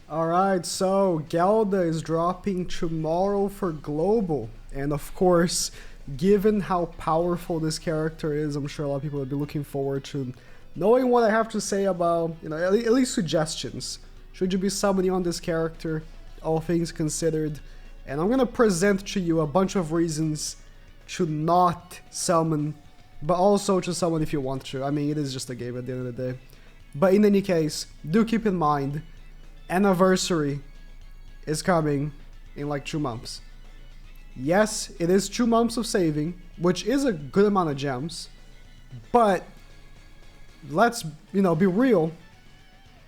Alright, so GELDA is dropping tomorrow for global. And of course, given how powerful this character is, I'm sure a lot of people will be looking forward to knowing what I have to say about, at least suggestions. Should you be summoning on this character, all things considered? And I'm gonna present to you a bunch of reasons to not summon, but also to summon if you want to. I mean, it is just a game at the end of the day. But in any case, do keep in mind, Anniversary is coming in like 2 months. Yes, it is 2 months of saving, which is a good amount of gems, but let's, be real.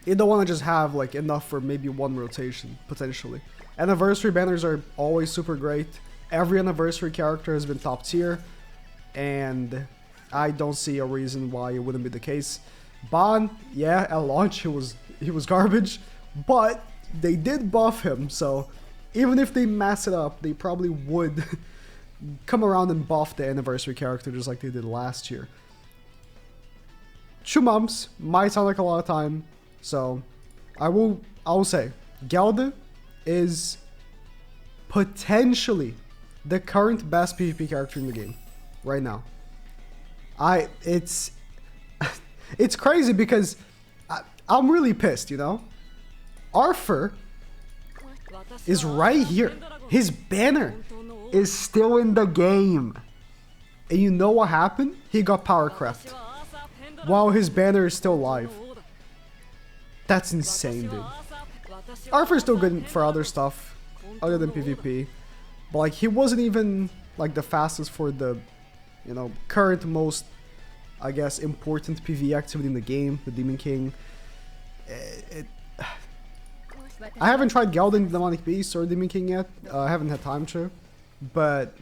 You don't want to just have like enough for maybe 1 rotation, potentially. Anniversary banners are always super great. Every anniversary character has been top tier, and I don't see a reason why it wouldn't be the case. Ban, yeah, at launch he was garbage, but they did buff him, so even if they mess it up, they probably would come around and buff the anniversary character just like they did last year. 2 months might sound like a lot of time, so I will say GELDA is potentially the current best PvP character in the game right now. It's crazy because I'm really pissed, Arthur is right here. His banner is still in the game. And you know what happened? He got power crept while his banner is still live. That's insane, dude. Arthur's still good for other stuff other than PvP. But like he wasn't even like the fastest for the current most, I guess, important PvE activity in the game, the Demon King. I haven't tried gelding the Demonic Beast or Demon King yet. I haven't had time to, but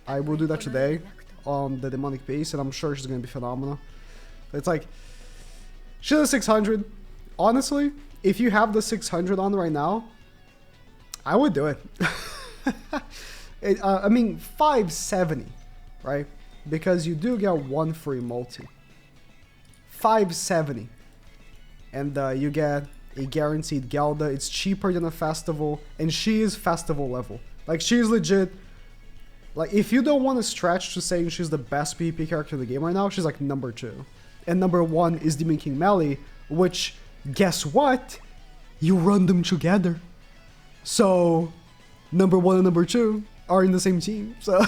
I will do that today on the Demonic Beast, and I'm sure she's gonna be phenomenal. It's like, she's a 600. Honestly, if you have the 600 on right now, I would do it. I mean, 570, right? Because you do get 1 free multi. 570. And you get a guaranteed GELDA. It's cheaper than a festival, and she is festival level. Like, she's legit. Like, if you don't want to stretch to saying she's the best PvP character in the game right now, she's like number 2. And number 1 is Demon King Melee, which, guess what? You run them together. So, number 1 and number 2 are in the same team. So,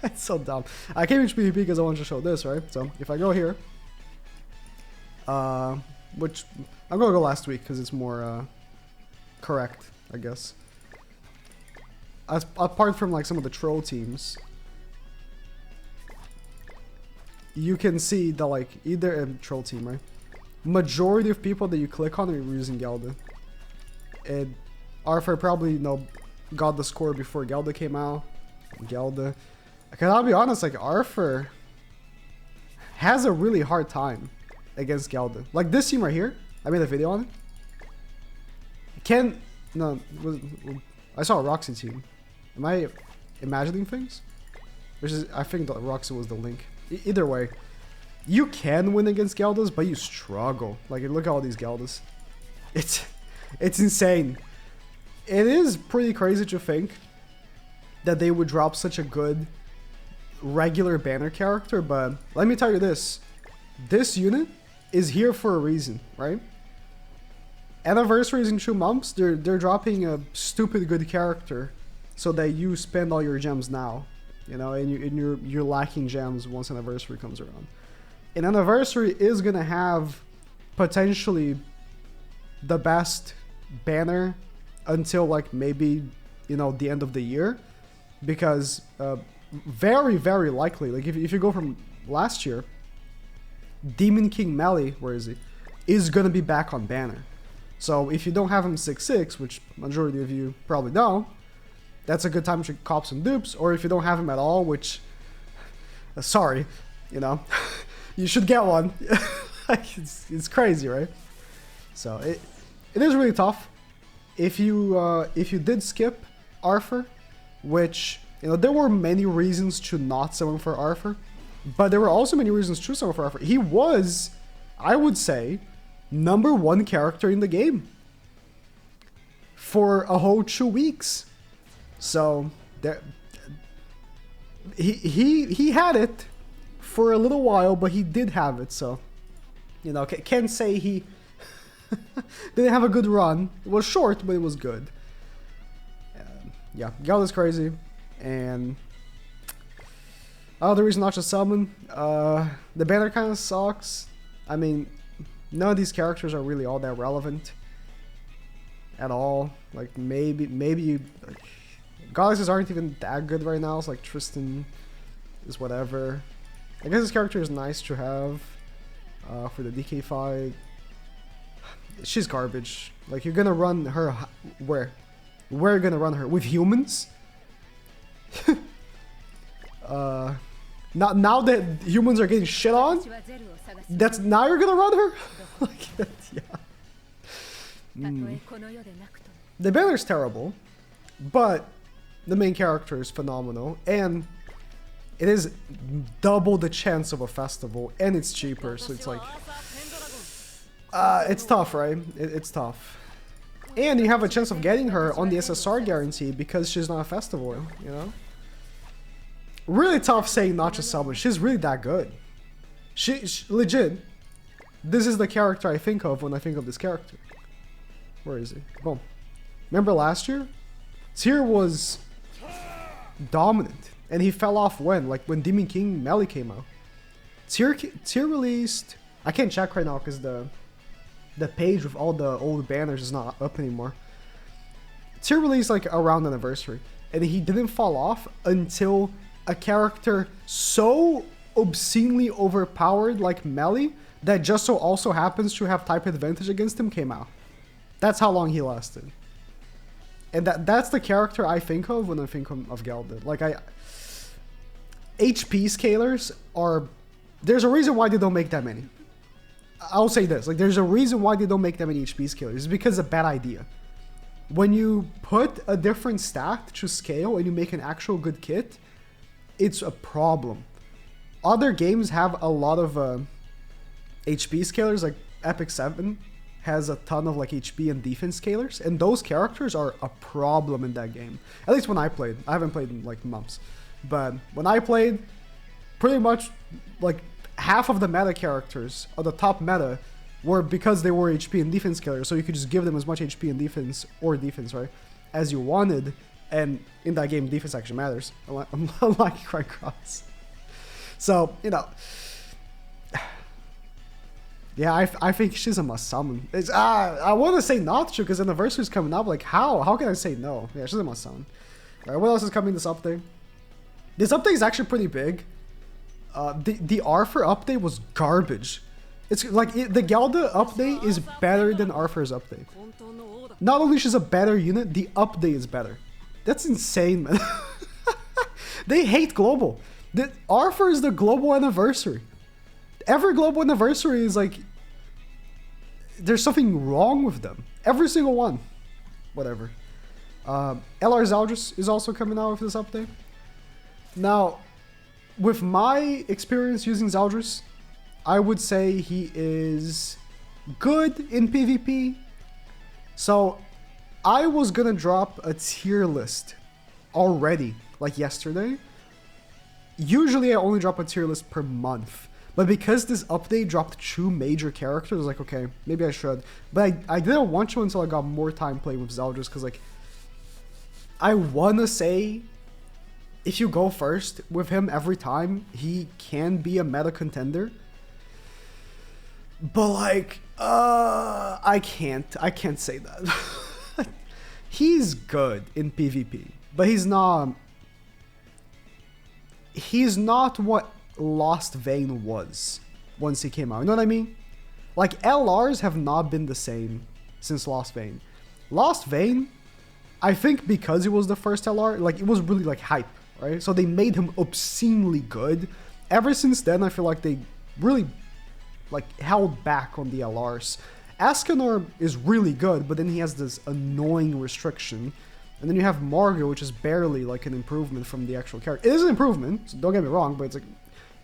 it's so dumb. I came into PvP because I wanted to show this, right? So, if I go here, which I'm gonna go last week because it's more correct, I guess. Apart from like some of the troll teams, you can see that like either a troll team, right? Majority of people that you click on are using GELDA. And Arthur probably got the score before GELDA came out. GELDA. Cause I'll be honest, like Arthur has a really hard time against GELDA. Like this team right here, I made a video on it. I saw a Roxy team. Am I imagining things? I think that Roxy was the link. Either way, you can win against GELDAs, but you struggle. Like, look at all these GELDAs. It's insane. It is pretty crazy to think that they would drop such a good regular banner character, but let me tell you this. This unit is here for a reason, right? Anniversaries in 2 months, they're dropping a stupid good character so that you spend all your gems now, and you're lacking gems once anniversary comes around. And anniversary is gonna have potentially the best banner until like maybe the end of the year, because very, very likely, like if you go from last year, Demon King Melee, where is he, is gonna be back on banner. So if you don't have him 6/6, which majority of you probably don't, that's a good time to cop some dupes. Or if you don't have him at all, which, sorry, you should get one. It's crazy, right? So it is really tough. If you did skip Arthur, which there were many reasons to not summon for Arthur, but there were also many reasons to summon for Arthur. He was, I would say, #1 character in the game. for a whole 2 weeks. So there, he had it for a little while, but he did have it. So, you know, can't say he didn't have a good run. It was short, but it was good. Yeah, Gala's crazy, and the reason not to summon, the banner kind of sucks. I mean, none of these characters are really all that relevant at all. Like maybe like, Galaxies aren't even that good right now. So like Tristan is whatever. I guess this character is nice to have for the DK fight. She's garbage. Like you're gonna run her where? Where are you gonna run her? With humans? Now that humans are getting shit on, now you're gonna run her? Like that, yeah. The banner's terrible, but the main character is phenomenal, and it is double the chance of a festival, and it's cheaper, so it's like it's tough, right? It's tough. And you have a chance of getting her on the SSR guarantee because she's not a festival, you know? Really tough saying not to summon. She's really that good. She legit, this is the character I think of when I think of this character. Where is he? Boom. Remember last year? Tyr was dominant. And he fell off when? Like when Demon King Melee came out. Tyr released... I can't check right now because the page with all the old banners is not up anymore. Tyr released like around anniversary, and he didn't fall off until a character so obscenely overpowered like Melee that just so also happens to have type advantage against him came out. That's how long he lasted. And that's the character I think of when I think of GELDA. Like HP scalers are... There's a reason why they don't make that many. I'll say this, like there's a reason why they don't make that many HP scalers. It's because it's a bad idea. When you put a different stat to scale and you make an actual good kit, it's a problem. Other games have a lot of HP scalers, like Epic 7 has a ton of like HP and defense scalers, and those characters are a problem in that game. At least when I played. I haven't played in like months. But when I played, pretty much like half of the meta characters, or the top meta, were because they were HP and defense scalers, so you could just give them as much HP and defense, or defense, right, as you wanted, and in that game, defense actually matters, unlike Cry Cross. So, you know, yeah, I think she's a must summon. It's, I want to say not to, because Anniversary's coming up, like, how can I say no? Yeah, she's a must summon. Alright, what else is coming this update? This update is actually pretty big. The Arthur update was garbage. It's like the GELDA update is better than Arthur's update. Not only she's a better unit, the update is better. That's insane, man. They hate global. Arthur is the global anniversary. Every global anniversary is like there's something wrong with them. Every single one. Whatever. LR Zos is also coming out with this update. Now, with my experience using ZELDRIS, I would say he is good in PvP. So I was gonna drop a tier list already, like yesterday. Usually I only drop a tier list per month. But because this update dropped 2 major characters, I was like, okay, maybe I should. But I didn't want to until I got more time playing with ZELDRIS, because like, I wanna say, if you go first with him every time, he can be a meta contender. But like, I can't say that. He's good in PvP, but he's not what Lost Vein was once he came out. You know what I mean? Like, LRs have not been the same since Lost Vein. Lost Vein, I think because it was the first LR, like, it was really like hype, right? So they made him obscenely good. Ever since then, I feel like they really like held back on the LRs. Ascanor is really good, but then he has this annoying restriction. And then you have Margot, which is barely like an improvement from the actual character. It is an improvement, so don't get me wrong, but it's like,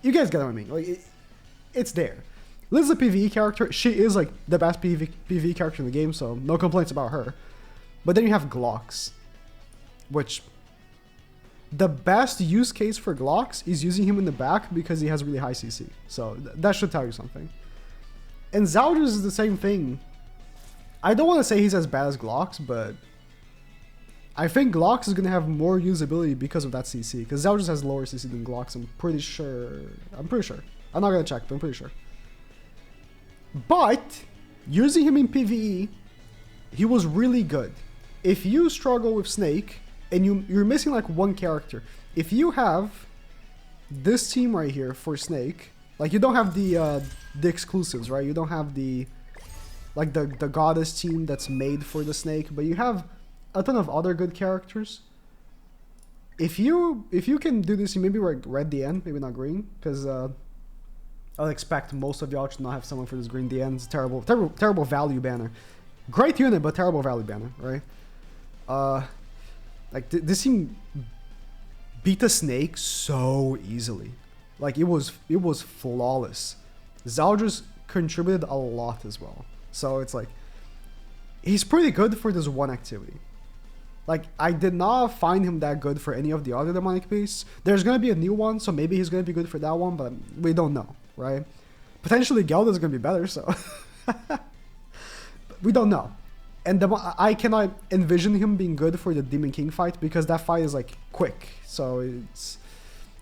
you guys get what I mean. Like, it's there. Liz is a PvE character. She is like the best PvE character in the game, so no complaints about her. But then you have Glocks, which the best use case for Glocks is using him in the back because he has really high CC. So that should tell you something. And ZELDRIS is the same thing. I don't want to say he's as bad as Glocks, but I think Glocks is going to have more usability because of that CC. Because ZELDRIS has lower CC than Glocks, I'm pretty sure. I'm not going to check, but I'm pretty sure. But using him in PvE, he was really good. If you struggle with Snake, and you're missing like one character, if you have this team right here for Snake, like you don't have the exclusives, right? You don't have the like the goddess team that's made for the Snake, but you have a ton of other good characters. If you can do this, you maybe red DN, maybe not green, because I'll expect most of y'all to not have someone for this green DN. It's terrible value banner. Great unit, but terrible value banner, right? Like this team beat the Snake so easily. Like it was flawless. ZELDRIS contributed a lot as well. So it's like he's pretty good for this one activity. Like I did not find him that good for any of the other demonic beasts. There's gonna be a new one, so maybe he's gonna be good for that one, but we don't know, right? Potentially GELDA is gonna be better, so we don't know. And I cannot envision him being good for the Demon King fight because that fight is like quick. So it's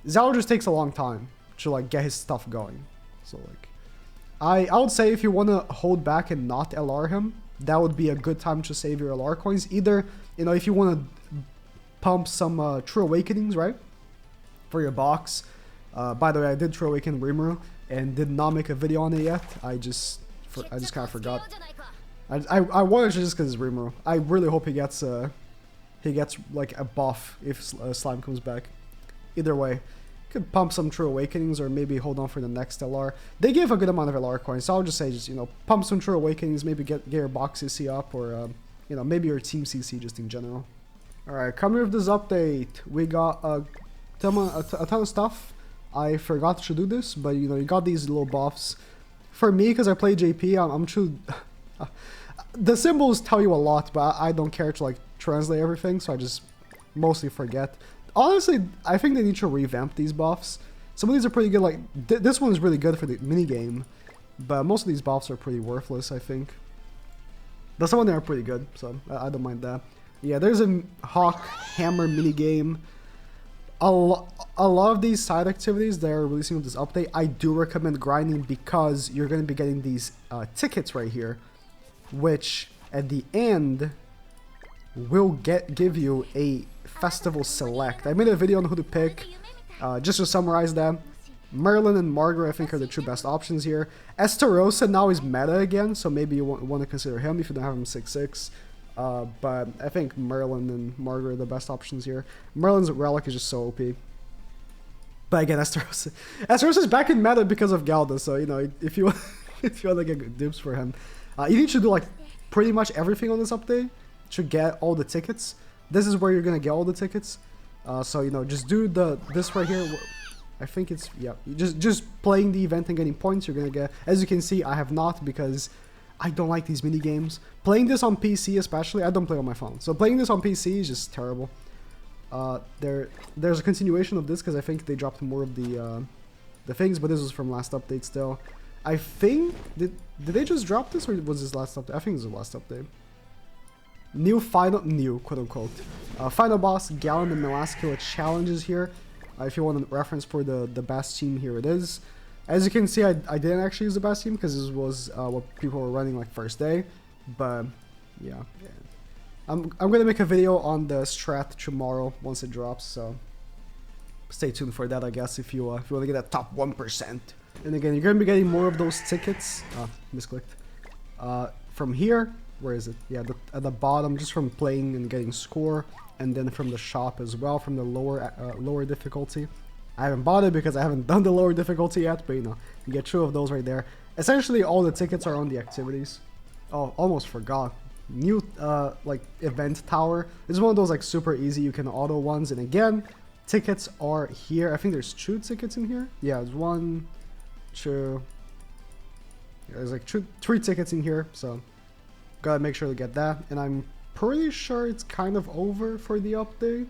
ZELDRIS takes a long time to like get his stuff going. So like I would say if you want to hold back and not LR him, that would be a good time to save your LR coins. Either, you know, if you want to pump some True Awakenings, right, for your box. By the way, I did True Awaken Rimuru and did not make a video on it yet. I just kind of forgot. I wanted to just because it's Rimuru. I really hope he gets like a buff if Slime comes back. Either way, could pump some True Awakenings or maybe hold on for the next LR. They give a good amount of LR coins, so I'll just say you know, pump some True Awakenings, maybe get your box CC up, or you know, maybe your team CC just in general. All right, coming with this update, we got a ton of stuff. I forgot to do this, but you know, you got these little buffs. For me, because I play JP, I'm too. The symbols tell you a lot, but I don't care to like translate everything, so I just mostly forget. Honestly, I think they need to revamp these buffs. Some of these are pretty good, like this one is really good for the minigame, but most of these buffs are pretty worthless, I think. But some of them are pretty good, so I don't mind that. Yeah, there's a Hawk Hammer minigame. A lot of these side activities that are releasing with this update, I do recommend grinding because you're going to be getting these tickets right here, which at the end will give you a festival select. I made a video on who to pick, just to summarize that. Merlin and Margaret, I think, are the two best options here. Estarossa now is meta again, so maybe you want to consider him if you don't have him 6'6". But I think Merlin and Margaret are the best options here. Merlin's relic is just so OP. But again, Estarossa is back in meta because of GELDA, so you know, if you want to get good dupes for him, you need to do like pretty much everything on this update to get all the tickets. This is where you're gonna get all the tickets. So you know, just do this right here. I think it's, yeah, just playing the event and getting points, you're gonna get. As you can see, I have not because I don't like these mini games. Playing this on PC especially, I don't play on my phone. So playing this on PC is just terrible. There's a continuation of this because I think they dropped more of the things, but this was from last update still. I think, did they just drop this or was this last update? I think it was the last update. New quote unquote. Final boss, Gala and Last Killer challenges here. If you want a reference for the best team, here it is. As you can see, I didn't actually use the best team because this was what people were running like first day. But yeah. I'm gonna make a video on the strat tomorrow once it drops, so stay tuned for that, I guess, if you want to get that top 1%. And again, you're gonna be getting more of those tickets. Misclicked. From here, where is it? Yeah, at the bottom, just from playing and getting score, and then from the shop as well, from the lower difficulty. I haven't bought it because I haven't done the lower difficulty yet, but you know, you get 2 of those right there. Essentially, all the tickets are on the activities. Oh, almost forgot. New like event tower. This is one of those like super easy, you can auto ones, and again, tickets are here. I think there's 2 tickets in here. Yeah, there's 1, 2. Yeah, there's like 3 tickets in here, so gotta make sure to get that. And I'm pretty sure it's kind of over for the update.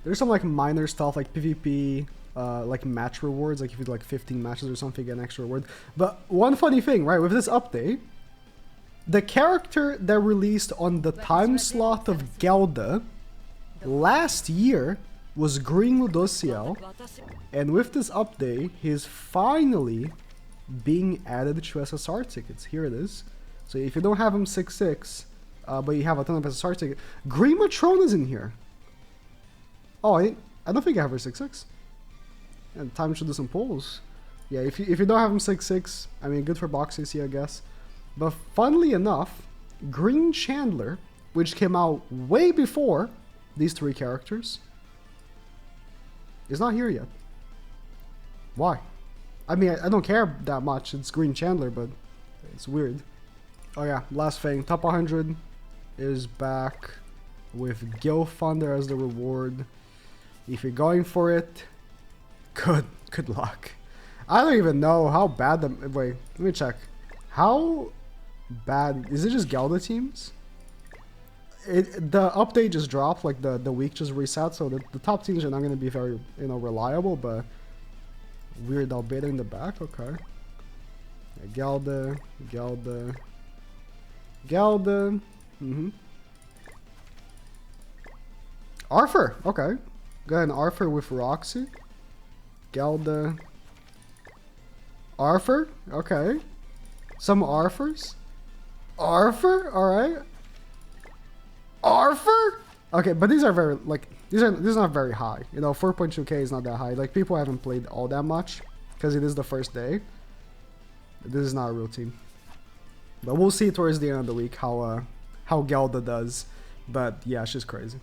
There's some like minor stuff like PvP, like match rewards, like if you do like 15 matches or something, you get an extra reward. But one funny thing, right, with this update, the character that released on the time slot of GELDA last year was Green Ludociel, and with this update, he's finally being added to SSR tickets. Here it is. So if you don't have him 6/6, but you have a ton of SSR tickets, Green Matrone is in here. Oh, I don't think I have her 6/6. And time to do some polls. Yeah, if you don't have him 6/6, I mean, good for box CC, I guess. But funnily enough, Green Chandler, which came out way before these three characters, is not here yet. Why? I mean, I don't care that much. It's Green Chandler, but it's weird. Oh yeah, last thing. Top 100 is back with Gil Thunder as the reward. If you're going for it, good luck. I don't even know how bad the... Wait, let me check. How bad... Is it just GELDA teams? The update just dropped, like the week just reset, so the top teams are not going to be very, you know, reliable, but weird albeit in the back, okay. Yeah, GELDA, Arthur, okay. Got an Arthur with Roxy. GELDA. Arthur, okay. Some Arthurs. Arthur, alright. Arthur? Okay, but these are very, like, these are not very high. You know, 4.2k is not that high. Like, people haven't played all that much because it is the first day. This is not a real team. But we'll see towards the end of the week how GELDA does. But yeah, she's crazy.